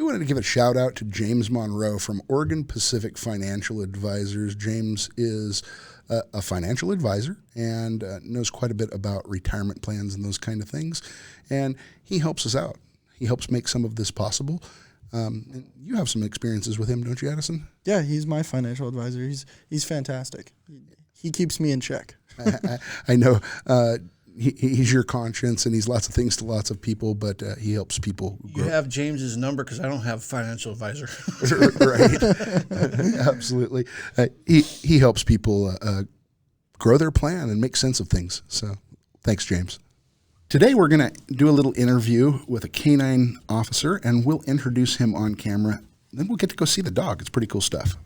we wanted to give a shout out to James Monroe from Oregon Pacific Financial Advisors. James is a financial advisor and knows quite a bit about retirement plans and those kind of things. And he helps us out. He helps make some of this possible. And you have some experiences with him, don't you, Addison? Yeah, he's my financial advisor. He's fantastic. He keeps me in check. I know he's your conscience, and he's lots of things to lots of people, but he helps people grow. You have James's number because I don't have a financial advisor. Right. Absolutely. He helps people grow their plan and make sense of things. So thanks, James. Today we're going to do a little interview with a K-9 officer, and we'll introduce him on camera. Then we'll get to go see the dog. It's pretty cool stuff.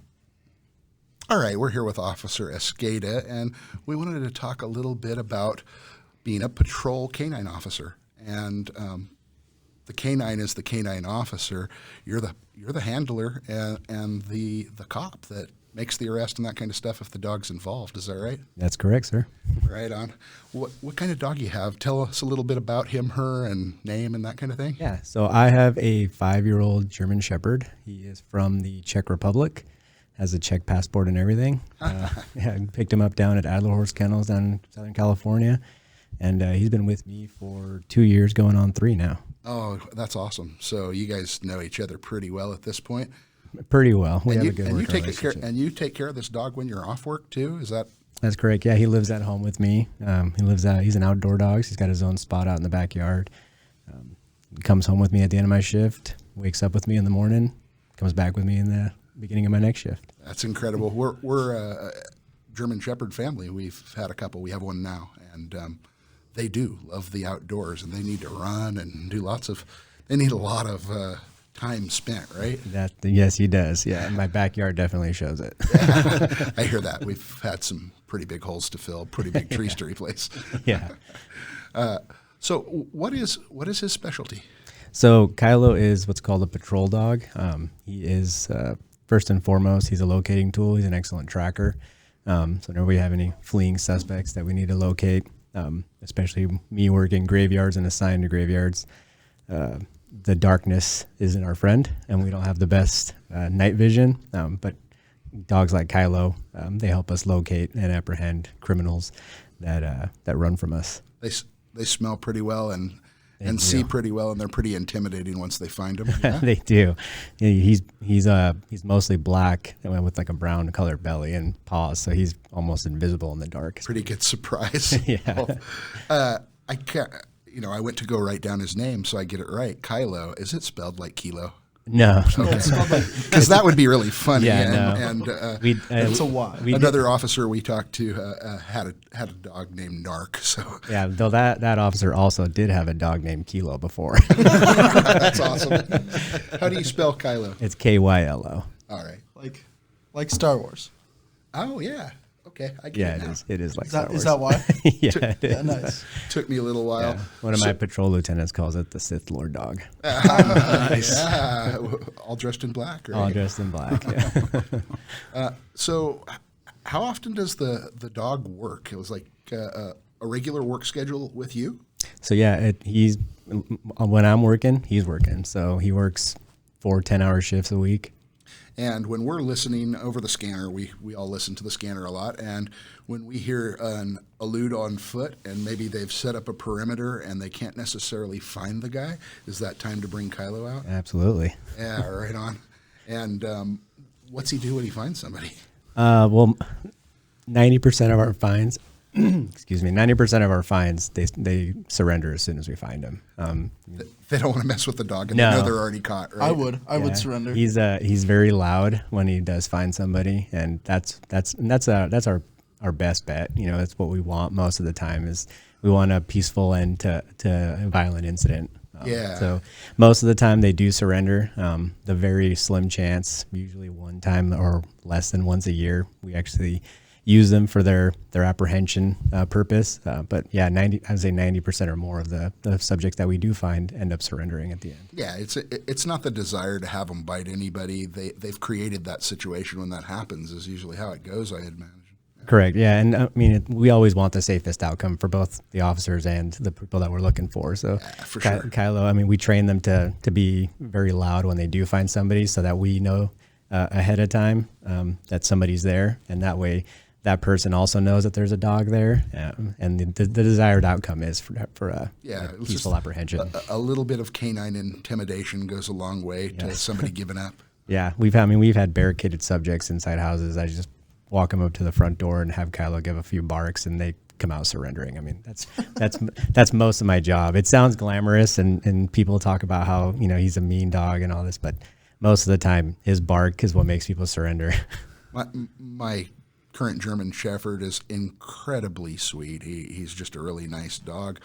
All right, we're here with Officer Esqueda, and we wanted to talk a little bit about being a patrol K-9 officer. And the K-9 is the K-9 officer. You're the handler and the cop that makes the arrest and that kind of stuff if the dog's involved. Is that right? That's correct, sir. Right on. What kind of dog you have? Tell us a little bit about him, her, and name and that kind of thing. Yeah, so I have a 5-year-old German Shepherd. He is from the Czech Republic, has a Czech passport and everything. Yeah, I picked him up down at Adler Horse Kennels down in Southern California, and he's been with me for 2 years, going on 3 now. Oh, that's awesome. So you guys know each other pretty well at this point. Pretty well. We have a good working relationship. And you take care of this dog when you're off work too? Is that? That's correct. Yeah, he lives at home with me. He lives out. He's an outdoor dog. So he's got his own spot out in the backyard. He comes home with me at the end of my shift. Wakes up with me in the morning. Comes back with me in the beginning of my next shift. That's incredible. We're a German Shepherd family. We've had a couple. We have one now, and they do love the outdoors, and they need to run and do lots of. They need a lot of time spent, right? Yes, he does. Yeah, my backyard definitely shows it. Yeah, I hear that. We've had some pretty big holes to fill, pretty big trees to replace. Yeah. So what is his specialty? So Kylo is what's called a patrol dog. He is first and foremost, he's a locating tool. He's an excellent tracker. So whenever we have any fleeing suspects that we need to locate, especially me working graveyards and assigned to graveyards, the darkness isn't our friend, and we don't have the best night vision. But dogs like Kylo, they help us locate and apprehend criminals that run from us. They smell pretty well and see pretty well, and they're pretty intimidating once they find them. Yeah? They do. He's mostly black with like a brown colored belly and paws, so he's almost invisible in the dark. Pretty good surprise. Yeah. I can't. I went to go write down his name so I get it right. Kylo, is it spelled like kilo? No. Because that would be really funny. Yeah, and It's a Y. Another officer we talked to had a dog named Narc. So yeah, though that officer also did have a dog named Kilo before. That's awesome. How do you spell Kylo? It's Kylo. All right. Like Star Wars. Oh, yeah. Okay, I get it now. It is like Star Wars. Is that why? Yeah, it is. Yeah, nice. Took me a little while. Yeah. One of my patrol lieutenants calls it the Sith Lord dog. Nice. Yeah. All dressed in black, right? All dressed in black, yeah. So how often does the dog work? It was like a regular work schedule with you? So yeah, when I'm working, he's working. So he works 4 10-hour shifts a week. And when we're listening over the scanner, we all listen to the scanner a lot. And when we hear an elude on foot and maybe they've set up a perimeter and they can't necessarily find the guy, is that time to bring Kylo out? Absolutely. Yeah, right on. And what's he do when he finds somebody? Well, 90% of our finds, 90% of our finds, they surrender as soon as we find them. They don't want to mess with the dog, and they know they're already caught, right? I would surrender. He's very loud when he does find somebody, and that's our best bet. That's what we want most of the time. Is we want a peaceful end to a violent incident. So most of the time they do surrender. The very slim chance, usually one time or less than once a year, we actually use them for their apprehension purpose. But yeah, I would say 90% or more of the subjects that we do find end up surrendering at the end. Yeah, it's not the desire to have them bite anybody. They've created that situation when that happens is usually how it goes, I imagine. Correct. Yeah, and I mean, we always want the safest outcome for both the officers and the people that we're looking for. So, for sure. Kylo, I mean, we train them to be very loud when they do find somebody, so that we know ahead of time that somebody's there, and that way that person also knows that there's a dog there, and the desired outcome is for peaceful apprehension. A little bit of K-9 intimidation goes a long way to somebody giving up. Yeah, we've had barricaded subjects inside houses. I just walk them up to the front door and have Kylo give a few barks, and they come out surrendering. I mean, that's most of my job. It sounds glamorous, and people talk about how he's a mean dog and all this, but most of the time his bark is what makes people surrender. My current German Shepherd is incredibly sweet. He's just a really nice dog.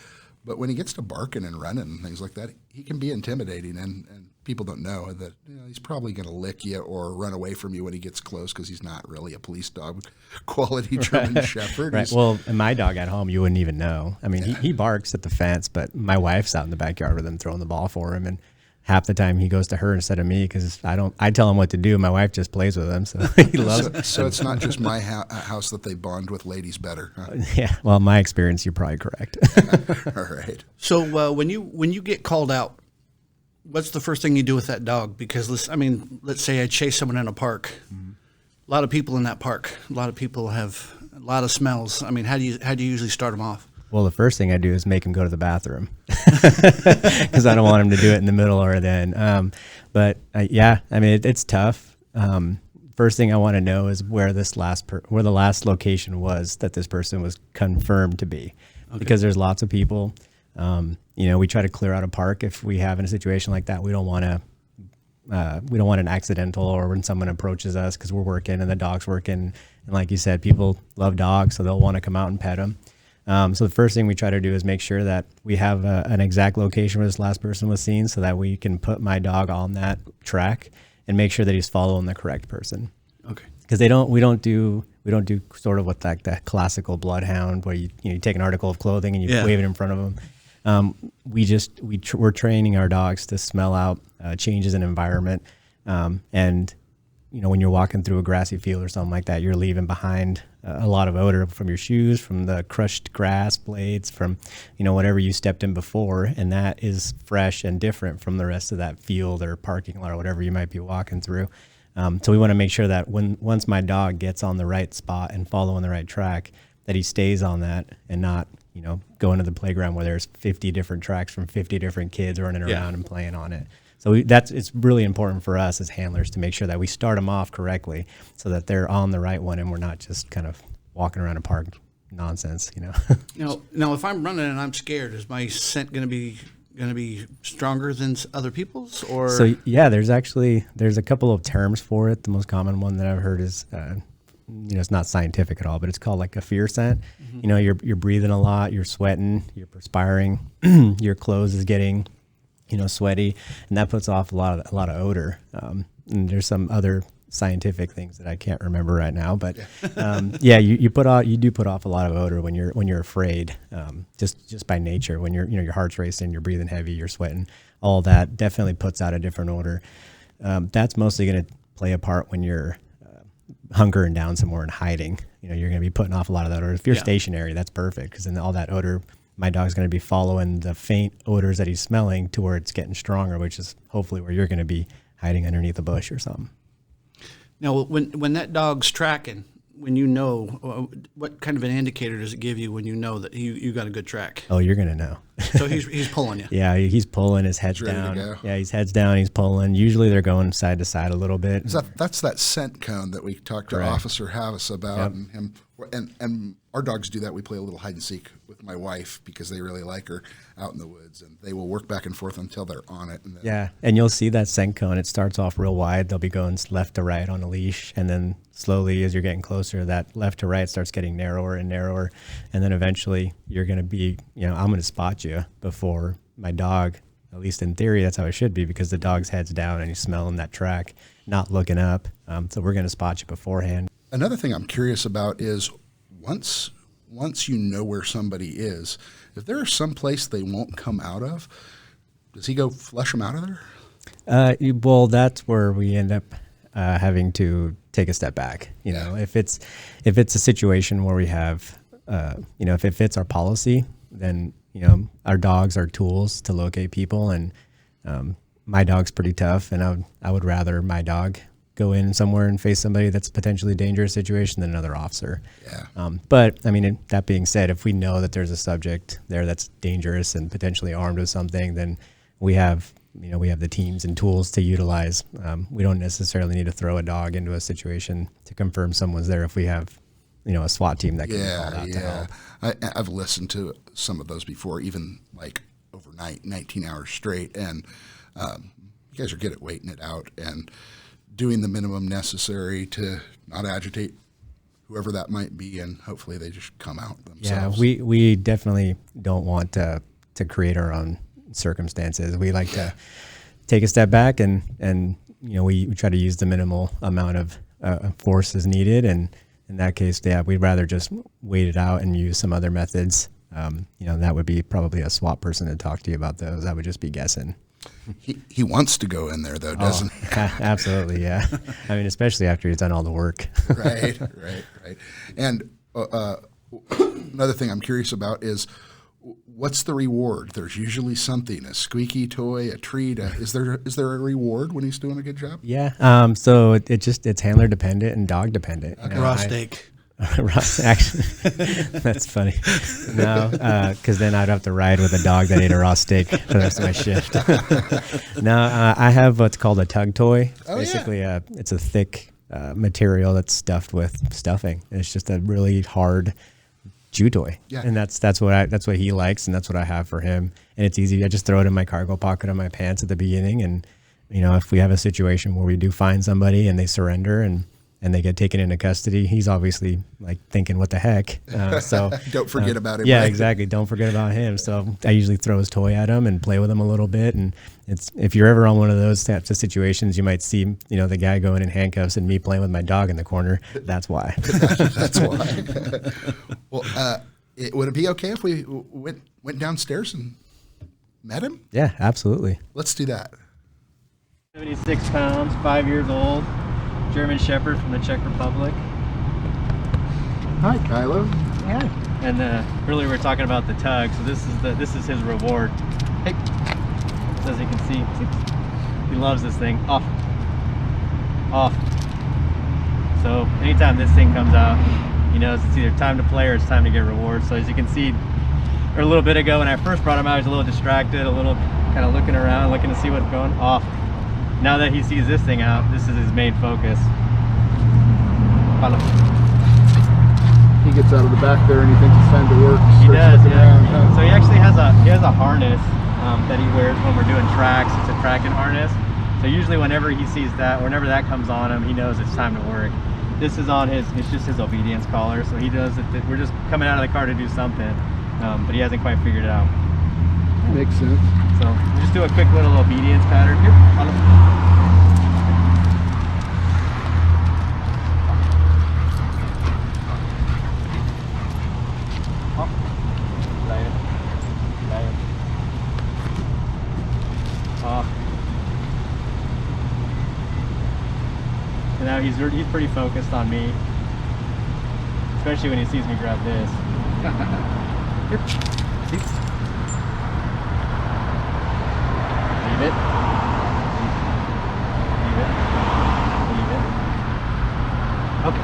But when he gets to barking and running and things like that, he can be intimidating, and people don't know that he's probably going to lick you or run away from you when he gets close, because he's not really a police dog quality German Shepherd. Right. Well, my dog at home, you wouldn't even know. I mean, he barks at the fence, but my wife's out in the backyard with him throwing the ball for him, and half the time he goes to her instead of me, because I tell him what to do. My wife just plays with him, so he loves it. So it's not just my house that they bond with ladies better, huh? Yeah, well, my experience, you're probably correct. All right. So when you get called out, what's the first thing you do with that dog? Because let's say I chase someone in a park. Mm-hmm. A lot of people in that park. A lot of people have a lot of smells. I mean, how do you usually start them off? Well, the first thing I do is make him go to the bathroom, because I don't want him to do it in the middle or then. It's tough. First thing I want to know is where the last location was that this person was confirmed to be, because there's lots of people. We try to clear out a park if we have in a situation like that. We don't want an accidental, or when someone approaches us because we're working and the dog's working. And like you said, people love dogs, so they'll want to come out and pet them. So the first thing we try to do is make sure that we have an exact location where this last person was seen, so that we can put my dog on that track and make sure that he's following the correct person. Okay. Because we don't do sort of what like that classical bloodhound where you take an article of clothing and you wave it in front of them. We're training our dogs to smell out changes in environment, and when you're walking through a grassy field or something like that, you're leaving behind a lot of odor from your shoes, from the crushed grass blades, from whatever you stepped in before, and that is fresh and different from the rest of that field or parking lot or whatever you might be walking through. So we want to make sure that once my dog gets on the right spot and following the right track, that he stays on that and not go into the playground where there's 50 different tracks from 50 different kids running around and playing on it. So it's really important for us as handlers to make sure that we start them off correctly, so that they're on the right one and we're not just kind of walking around a park nonsense. Now if I'm running and I'm scared, is my scent going to be stronger than other people's? Or so yeah, there's a couple of terms for it. The most common one that I've heard is it's not scientific at all, but it's called like a fear scent. Mm-hmm. You're breathing a lot, you're sweating, you're perspiring, your clothes is getting sweaty, and that puts off a lot of odor. And there's some other scientific things that I can't remember right now, but you do put off a lot of odor when you're afraid, just by nature. When your heart's racing, you're breathing heavy, you're sweating, all that definitely puts out a different odor. That's mostly going to play a part when you're hunkering down somewhere and hiding. You're going to be putting off a lot of that odor. If you're stationary, that's perfect, because then all that odor, my dog's going to be following the faint odors that he's smelling to where it's getting stronger, which is hopefully where you're going to be hiding underneath a bush or something. Now, when that dog's tracking, what kind of an indicator does it give you when you know that you got a good track? Oh, you're going to know. So he's pulling you. Yeah, he's pulling, his head's down. Yeah, his head's down, he's pulling. Usually they're going side to side a little bit. That's that scent cone that we talked to Officer Havas about, and him. And our dogs do that. We play a little hide and seek with my wife because they really like her out in the woods, and they will work back and forth until they're on it. And then, and you'll see that scent cone. It starts off real wide. They'll be going left to right on a leash, and then slowly, as you're getting closer, that left to right starts getting narrower and narrower, and then eventually you're going to be, I'm going to spot you before my dog. At least in theory, that's how it should be, because the dog's head's down and he's smelling that track, not looking up. So we're going to spot you beforehand. Another thing I'm curious about is once you know where somebody is, if there is some place they won't come out of, does he go flush them out of there? Well, that's where we end up having to take a step back. You know, if it's a situation where we have, you know, if it fits our policy, then, you know, our dogs are tools to locate people, and my dog's pretty tough, and I would rather my dog go in somewhere and face somebody that's potentially a dangerous situation than another officer. Yeah. But I mean, that being said, if we know that there's a subject there that's dangerous and potentially armed with something, then we have the teams and tools to utilize. We don't necessarily need to throw a dog into a situation to confirm someone's there if we have, you know, a SWAT team that can be called out to help. I've listened to some of those before, even like overnight, 19 hours straight, and you guys are good at waiting it out and doing the minimum necessary to not agitate whoever that might be, and hopefully they just come out themselves. Yeah, we definitely don't want to create our own circumstances. We like to take a step back and you know, we try to use the minimal amount of force as needed, and in that case, we'd rather just wait it out and use some other methods. You know, that would be probably a SWAT person to talk to you about those. I would just be guessing. He wants to go in there though, doesn't he? Absolutely, yeah. I mean, especially after he's done all the work. Right. And another thing I'm curious about is, what's the reward? There's usually something, a squeaky toy, a treat. Is there a reward when he's doing a good job? Yeah. So it's handler dependent and dog dependent. Okay. Raw steak. Actually, that's funny. No, because then I'd have to ride with a dog that ate a raw steak for the rest of my shift. No, I have what's called a tug toy. It's basically it's a thick material that's stuffed with stuffing. It's just a really hard chew toy, and that's what he likes, and that's what I have for him. And it's easy. I just throw it in my cargo pocket of my pants at the beginning, and you know, if we have a situation where we do find somebody and they surrender and they get taken into custody, he's obviously like thinking, what the heck? So don't forget about him. Yeah, right? Exactly. Don't forget about him. So I usually throw his toy at him and play with him a little bit. And if you're ever on one of those types of situations, you might see, you know, the guy going in handcuffs and me playing with my dog in the corner. That's why. That's why. Well, would it be okay if we went downstairs and met him? Yeah, absolutely. Let's do that. 76 pounds, 5 years old. German Shepherd from the Czech Republic. Hi, Kylo. Yeah. And earlier we were talking about the tug, so this is his reward. Hey, so as you can see, he loves this thing. Off. So anytime this thing comes out, he knows it's either time to play or it's time to get reward. So as you can see, a little bit ago when I first brought him out, he was a little distracted, a little kind of looking around, looking to see what's going off. Now that he sees this thing out, this is his main focus. He gets out of the back there and he thinks it's time to work. He does, yeah. So he actually has a harness that he wears when we're doing tracks. It's a tracking harness. So usually whenever he sees that, whenever that comes on him, he knows it's time to work. This is on his, it's just his obedience collar. So he knows that we're just coming out of the car to do something, but he hasn't quite figured it out. Makes sense. So we'll just do a quick little obedience pattern here. Off. And now he's pretty focused on me, especially when he sees me grab this. Leave it. Leave it. Leave it. Okay.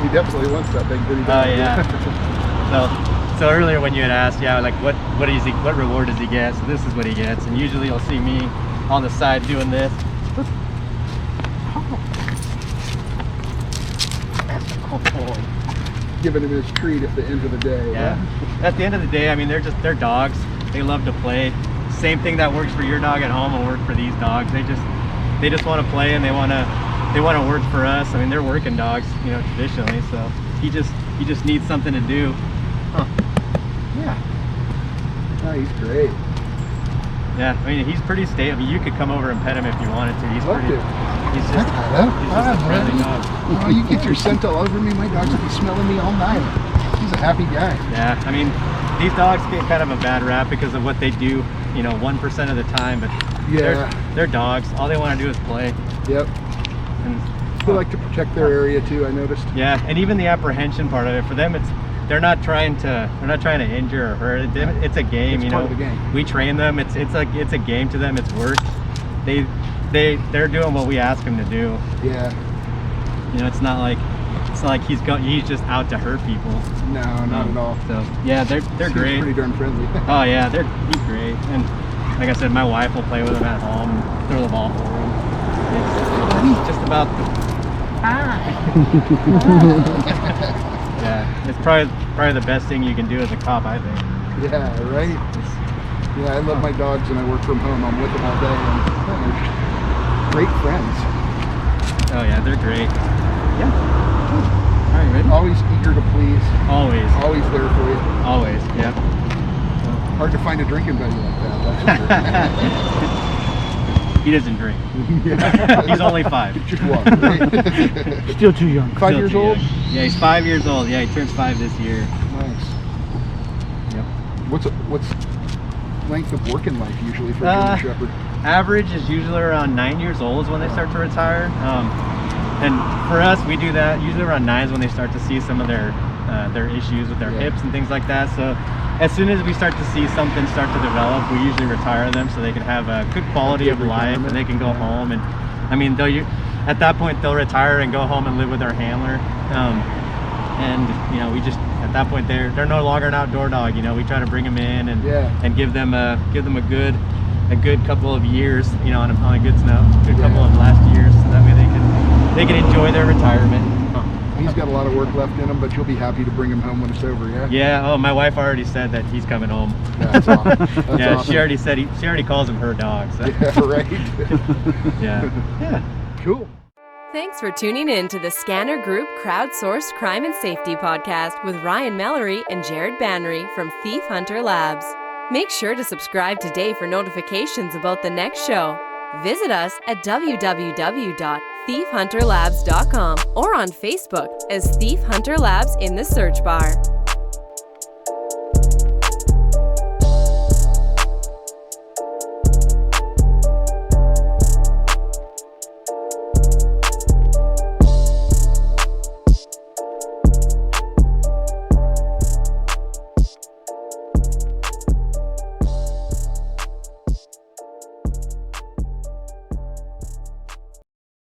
He definitely wants that big booty. Oh yeah. So earlier when you had asked, yeah, like what reward does he get? So this is what he gets, and usually you'll see me on the side doing this. Giving him his treat at the end of the day. Yeah. At the end of the day, I mean, they're dogs. They love to play. Same thing that works for your dog at home will work for these dogs. They just want to play, and they want to work for us. I mean, they're working dogs, you know, traditionally. So he just needs something to do. Huh. Yeah. Oh, he's great. Yeah, I mean, he's pretty stable. I mean, you could come over and pet him if you wanted to. He's Love pretty. to. He's just a friendly dog. Oh, you get your scent all over me. My dogs will be smelling me all night. He's a happy guy. Yeah, I mean, these dogs get kind of a bad rap because of what they do, you know, 1% of the time, but Yeah. They're dogs. All they want to do is play. Yep. And They like to protect their area too, I noticed. yeah, and even the apprehension part of it, for them, they're not trying to injure or hurt. It's a game, It's part of the game. We train them. It's a game to them. It's work. They're doing what we ask them to do. Yeah. It's not like he's just out to hurt people. No, not at all. So yeah, they're Seems great. pretty darn friendly. Oh yeah, he's great. And like I said, my wife will play with him at home and throw the ball for him. It's just about yeah, it's probably the best thing you can do as a cop, I think. Yeah, right? Yeah, I love my dogs and I work from home. I'm with them all day and they're just great friends. Oh yeah, they're great. Yeah. All right, ready? Always eager to please. Always. Always there for you. Always, yeah. Hard to find a drinking buddy like that, that's for sure. He doesn't drink. Yeah. He's only 5. Just one, right? Still too young. 5 years Still too old? young. Yeah, he's 5 years old. Yeah, he turns 5 this year. Nice. Yep. What's length of working life usually for a German Shepherd? Average is usually around 9 years old is when they start to retire. And for us, we do that usually around 9 is when they start to see some of their issues with their hips and things like that. So as soon as we start to see something start to develop, we usually retire them so they can have a good quality of life and they can go home. And I mean, at that point they'll retire and go home and live with their handler. And we just at that point they're no longer an outdoor dog. We try to bring them in and give them a good couple of years, on a good couple of last years, so that way they can enjoy their retirement. He's got a lot of work left in him, but you'll be happy to bring him home when it's over, yeah? Yeah. Oh, my wife already said that he's coming home. That's awesome. That's yeah, awesome. she already said she already calls him her dog. So. Yeah, right. Yeah. Cool. Thanks for tuning in to the Scanner Group Crowdsourced Crime and Safety Podcast with Ryan Mallory and Jared Bannery from ThiefHunter Labs. Make sure to subscribe today for notifications about the next show. Visit us at www.thiefhunterlabs.com or on Facebook as Thief Hunter Labs in the search bar.